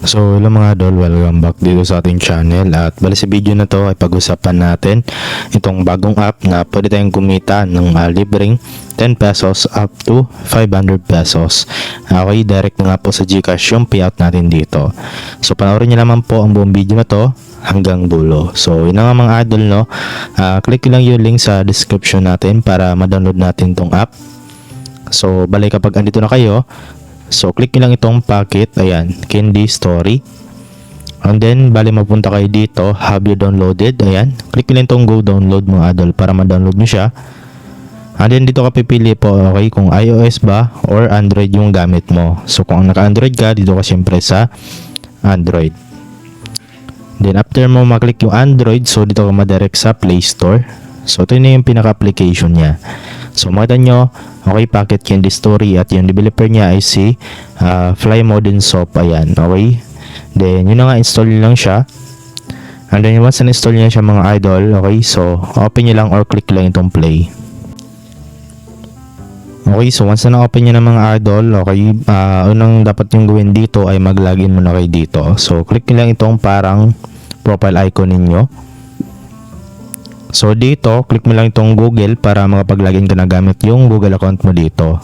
So hello mga idol, welcome back dito sa ating channel at bali sa video na to ay pag-usapan natin itong bagong app na pwede tayong kumita ng libreng 10 pesos up to 500 pesos. Okay, direct na nga po sa GCash yung payout natin dito. So panoorin nyo naman po ang buong video na to hanggang dulo. So yun na nga mga idol, no, click lang yung link sa description natin para ma-download natin tong app. So bali kapag andito na kayo, so click nyo lang itong packet, ayan, Candy Story. And then bali mapunta kayo dito, have you downloaded, ayan, click nyo lang itong go download mga idol para ma-download nyo siya. And then dito ka pipili po, okay, kung iOS ba or Android yung gamit mo. So kung naka-Android ka, dito ka syempre sa Android. Then after mo maklik yung Android, so dito ka ma-direct sa Play Store. So ito na yung pinaka-application niya. So makita nyo, okay, Packet Candy Story at yung developer niya ay si Fly Modern Soap, ayan, okay. Then yun na nga, install nyo lang siya. And then once na-install nyo siya mga idol, okay, so open nyo lang or click lang itong play. Okay, so once na na-open nyo ng mga idol, okay, unang dapat yung gawin dito ay mag-login muna kayo dito. So click nyo lang itong parang profile icon ninyo. So dito, click mo lang itong Google para makapag-login ka na gamit yung Google account mo dito.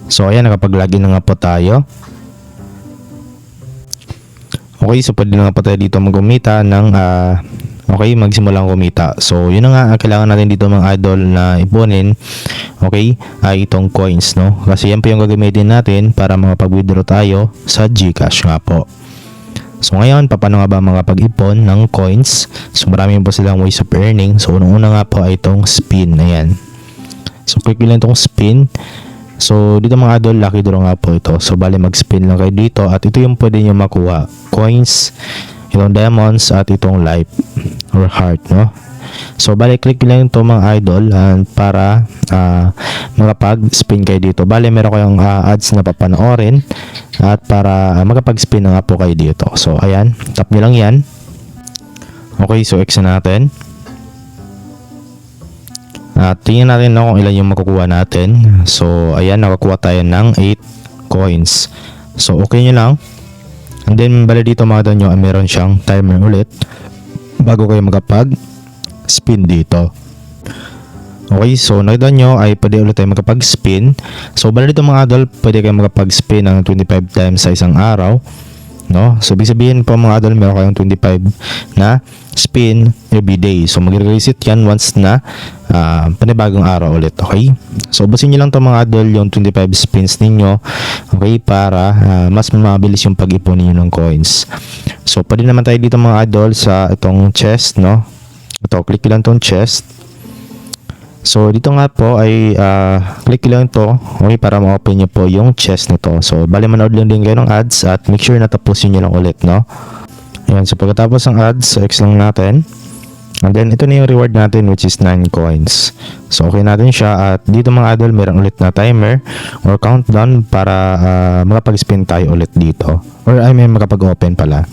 So ayan, nakapag-login na nga po tayo. Okay, so pwede na nga po tayo dito mag-umita ng okay, magsimulang kumita. So yun na nga, kailangan natin dito mga idol na ipunin, okay, ay itong coins, no, kasi yan po yung gagamitin natin para makapag-withdraw tayo sa GCash nga po. So ngayon, paano nga ba makapag-ipon ng coins? So marami po silang ways of earning. So unang-una nga po ay itong spin, ayan. So click lang itong spin. So dito mga idol, lucky draw nga po ito. So bali mag-spin lang kayo dito at ito yung pwede nyo makuha, coins, itong diamonds at itong life or heart, no. So bali click lang ito mga idol para makapag-spin kayo dito. Bali meron kayong ads na papanoorin at para makapag-spin na nga po kayo dito. So ayan, tap nyo lang yan. Okay, so X na natin. Tingnan natin kung ilan yung makukuha natin. So ayan, nakakuha tayo ng 8 coins. So okay nyo lang. And then bali dito makita nyo, meron siyang timer ulit bago kayo magkapag-spin dito. Okay, so nakita nyo ay pwede ulit tayo magkapag-spin. So bali dito mga idol, pwede kayo magkapag-spin ng 25 times sa isang araw, no? So ibig sabihin po mga idol, meron kayong 25 na spin every day. So mag-reset yan once na panibagong araw ulit, okay? So ubusin nyo lang to mga idol yung 25 spins ninyo, okay, para mas mabilis yung pag-ipon ninyo ng coins. So pwede naman tayo dito mga idol sa itong chest, no? Ito, click lang itong chest. So dito nga po ay click lang ito, okay, para ma-open nyo po yung chest nito. So bali manood lang din kayo ng ads at make sure na tapusin nyo lang ulit, no? Ayan, so pagkatapos ng ads, so X lang natin. And then ito na yung reward natin, which is 9 coins. So okay natin siya at dito mga idol, meron ulit na timer or countdown para makapag-spin tayo ulit dito. Or I mean makapag-open pala.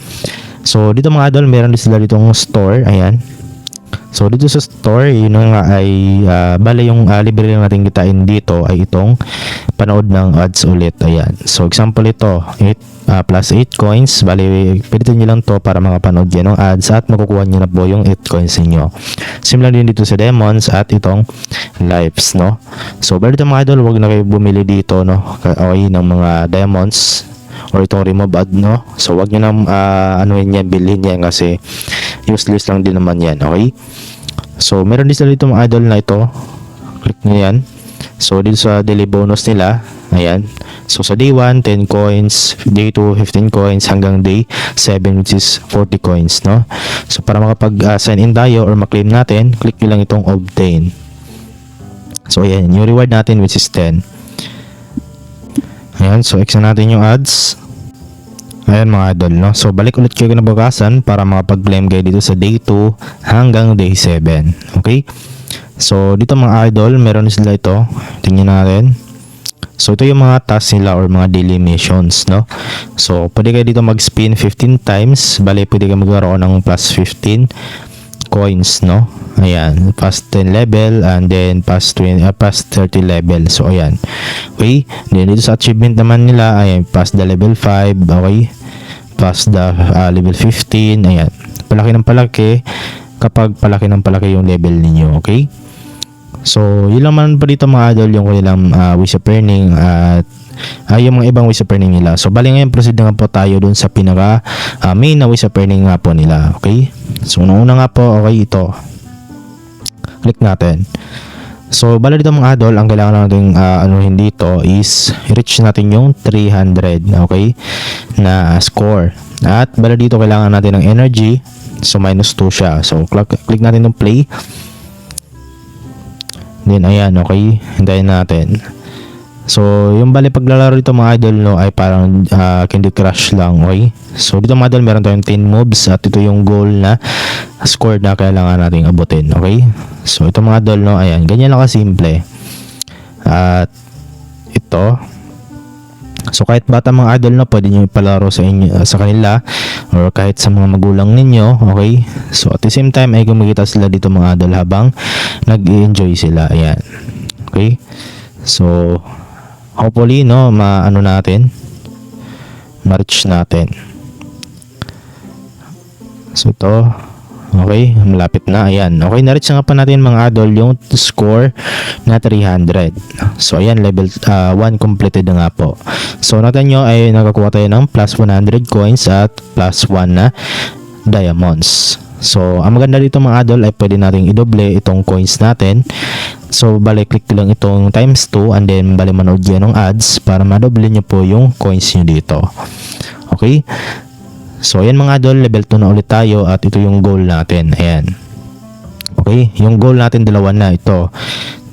So dito mga idol, meron din sila ditong store, ayan. So dito sa store, yun nga ay bale yung libre lang natin kitain dito ay itong panood ng ads ulit, ayan. So example ito, 8 plus 8 coins, bale pilitin nyo lang to para makapanood yan ng ads at makukuha nyo na po yung 8 coins niyo. Same lang din dito sa demons at itong lives, no. So bale ito mga idol, wag na kayo bumili dito, no, okay, ng mga demons or itong remove ad, no. So wag nyo na anuhin yan, bilhin yan kasi useless lang din naman yan, okay. So meron din sila dito mga idol na ito, click nyo yan. So dito sa daily bonus nila, ayan. So sa day 1, 10 coins, day 2, 15 coins, hanggang day 7, which is 40 coins, no. So para makapag-sign in tayo or maklaim natin, click nyo lang itong obtain. So ayan, yung reward natin which is 10. Ayan, so X na natin yung ads. Ayan mga idol, no. So balik ulit kayo kinabukasan para makapag-claim kayo dito sa day 2 hanggang day 7. Okay? So dito mga idol, meron sila ito. Tingnan natin. So ito yung mga tasks nila or mga daily missions, no. So pwede kayo dito mag-spin 15 times. Bali pwede kayo magkaroon ng plus 15 coins, no? Ayan, past 10 level and then past 30 level. So ayan. Okay? Then dito sa achievement naman nila, ayan, past the level 5, okay? Past the level 15, ayan. Palaki ng palaki kapag palaki ng palaki yung level ninyo, okay? So, yun lang man po dito mga idol yung kanilang ways of earning at yung mga ibang ways of earning nila. So, bali ngayon proceed na nga po tayo dun sa pinaka main na ways of earning nga po nila, okay? So, una nga po, okay, ito. Click natin. So, bali dito mga idol, ang kailangan natin anuhin dito is reach natin yung 300, okay? Na score. At bali dito kailangan natin ng energy. So, -2 siya. So, click natin yung play. Then, ayan, okay. Hintayin natin. So, yung bali paglalaro dito mga idol, no, ay parang Candy Crush lang, okay? So, dito mga idol, meron tayong 10 moves at ito yung goal na score na kailangan nating abutin, okay? So, ito mga idol, no, ayan, ganyan lang kasimple. At ito, so kahit bata mga idol, no, pwede nyo ipalaro sa inyo, sa kanila or kahit sa mga magulang ninyo, okay? So, at the same time ay kumikita sila dito mga idol habang nag-i-enjoy sila, ayan. Okay? So, hopefully, no, ma-reach natin. So, ito, okay, malapit na, ayan. Okay, na-reach nga pa natin mga idol yung score na 300. So, ayan, level 1 completed na nga po. So, natin nyo ay nakakuha tayo ng plus 100 coins at plus 1 na diamonds. So, ang maganda dito mga idol ay pwede nating idoble itong coins natin. So, balik click lang itong times 2 and then balik manood yan ng ads para madoble nyo po yung coins nyo dito. Okay? So, ayan mga idol, level 2 na ulit tayo at ito yung goal natin. Ayan. Okay? Yung goal natin dalawa na ito.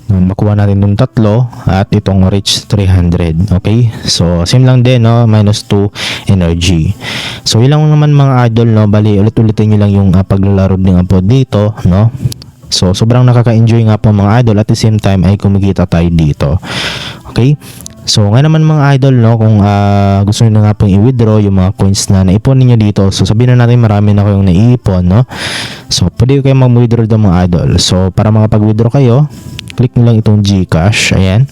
Makuha natin yung 3 at itong reach 300. Okay? So, same lang din, no? -2 energy. So, yun lang naman mga idol, no? Bali, ulit-ulitin nyo lang yung paglalaro din po dito, no? So, sobrang nakaka-enjoy nga po mga idol at the same time ay kumikita tayo dito. Okay? So, ngayon naman mga idol, no, kung gusto niyo na nga pong i-withdraw yung mga coins na naipon niyo dito. So, sabihin na natin marami na kayong naiipon, no? So, pwede kayo mag-withdraw dito mga idol. So, para makapag-withdraw kayo, click nyo lang itong GCash. Ayan.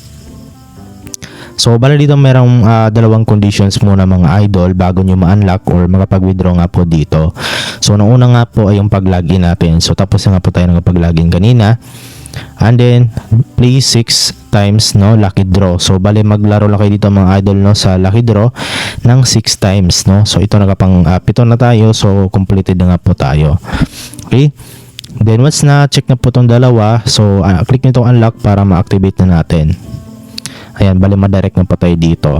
So, bala dito merong dalawang conditions muna mga idol bago nyo ma-unlock or makapag-withdraw nga po dito. So, una nga po ay yung pag-login natin. So, tapos nga po tayo nakapag-login kanina. And then, play 6 times, no, lucky draw. So, bali maglaro lang kayo dito mga idol, no, sa lucky draw ng 6 times, no. So, ito nakapang 7 na tayo. So, completed na nga po tayo. Okay? Then, once na check na po itong dalawa, so, click nyo itong unlock para ma-activate na natin. Ayan, bali ma-direct na po tayo dito.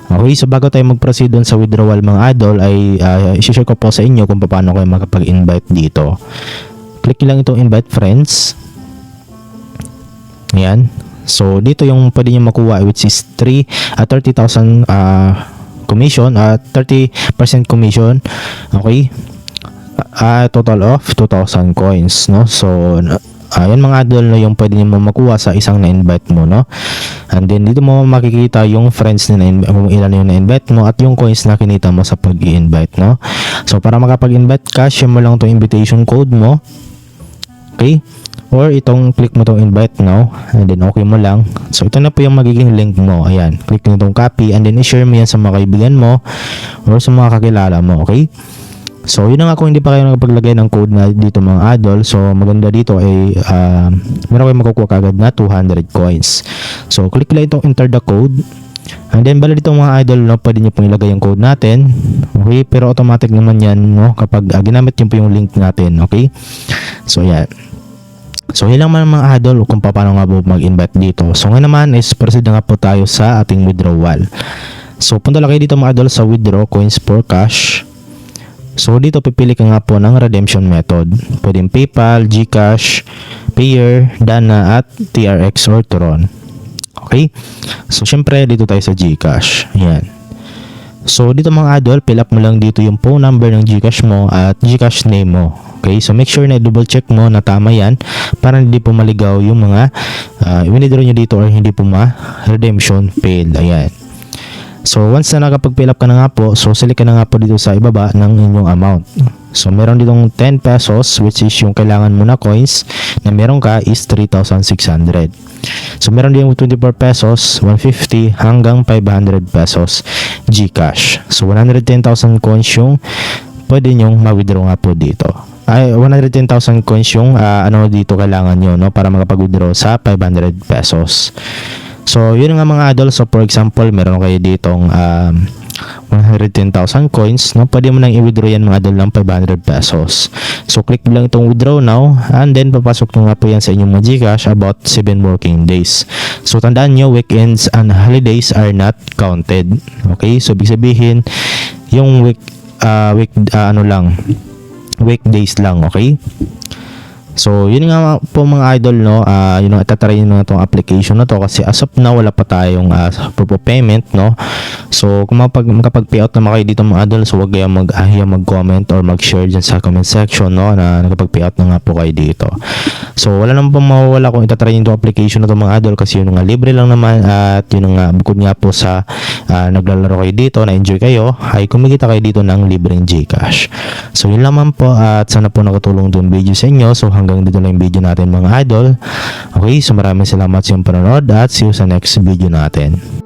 Okay, so bago tayo mag-proceed dun sa withdrawal mga idol, ay isi-share ko po sa inyo kung paano kayo makapag-invite dito. Click nyo lang itong invite friends. Ayan. So, dito yung pwede nyo makuha which is 30,000 commission at 30% commission. Okay. Total of 2,000 coins, no? So, ayan mga idol, no, yung pwede nyo makuha sa isang na-invite mo, no? And then, dito mo makikita yung friends na kung ilan yung na-invite mo at yung coins na kinita mo sa pag-i-invite, no? So, para makapag-invite ka, share mo lang itong invitation code mo. Okay? Or itong click mo itong invite now and then okay mo lang. So, ito na po yung magiging link mo. Ayan. Click nyo itong copy and then i-share mo yan sa mga kaibigan mo or sa mga kakilala mo. Okay? So, yun na nga kung hindi pa kayo nakapaglagay ng code na dito mga idol. So, maganda dito ay meron kayo makukuha kagad na 200 coins. So, click lang itong enter the code. And then, bala dito mga idol, no, pwede nyo pong ilagay yung code natin. Okay? Pero automatic naman yan, no, kapag ginamit nyo po yung link natin. Okay? So, yan. So, yun lang mga idol kung paano nga po mag-invite dito. So, ngayon naman is proceed na nga po tayo sa ating withdrawal. So, punta lang kayo dito mga idol sa withdraw coins for cash. So, dito pipili ka nga po ng redemption method. Pwedeng PayPal, GCash, Payer, Dana, at TRX or Tron. Okay? So, syempre, dito tayo sa GCash. Ayan. So, dito mga idol, fill up mo lang dito yung phone number ng GCash mo at GCash name mo. Okay? So, make sure na double check mo na tama yan para hindi po maligaw yung mga withdraw nyo dito or hindi po redemption failed. Ayan. So, once na nakapag-fill up ka na nga po, so select ka na nga po dito sa ibaba ng inyong amount. So meron ditong 10 pesos which is yung kailangan mo na coins na meron ka is 3,600. So meron din yung 24 pesos, 150 hanggang 500 pesos GCash. So 110,000 coins yung pwede nyong ma-withdraw nga po dito. Ay 110,000 coins yung ano dito kailangan nyo, no, para makapag-withdraw sa 500 pesos. So yun nga mga idol. So for example, meron kayo ditong 110,000 coins, no, pwede mo nang i-withdraw yan mga idol ng 500 pesos. So click lang itong withdraw now and then papasok nyo nga po yan sa inyong mga GCash about 7 working days. So tandaan nyo, weekends and holidays are not counted. Okay, so ibig sabihin yung weekdays lang. Okay, so yun nga po mga idol, no, yun ang itatry nyo na itong application na to kasi as of now wala pa tayong proof of payment, no. So kung makapag-payout naman kayo dito mga idol, so huwag kayong mag-comment or mag-share dyan sa comment section, no, na nakapag-payout na nga po kayo dito. So wala naman pong mawawala kung itatry nyo itong application na to mga idol kasi yun nga libre lang naman at yun nga bukod nga po sa naglalaro kayo dito, na-enjoy kayo, ay kumikita kayo dito ng libreng GCash. So yun lamang po at sana po nakatulong itong video sa inyo. So hanggang dito lang yung video natin mga idol. Okay, so maraming salamat sa iyong panonood at see you sa next video natin.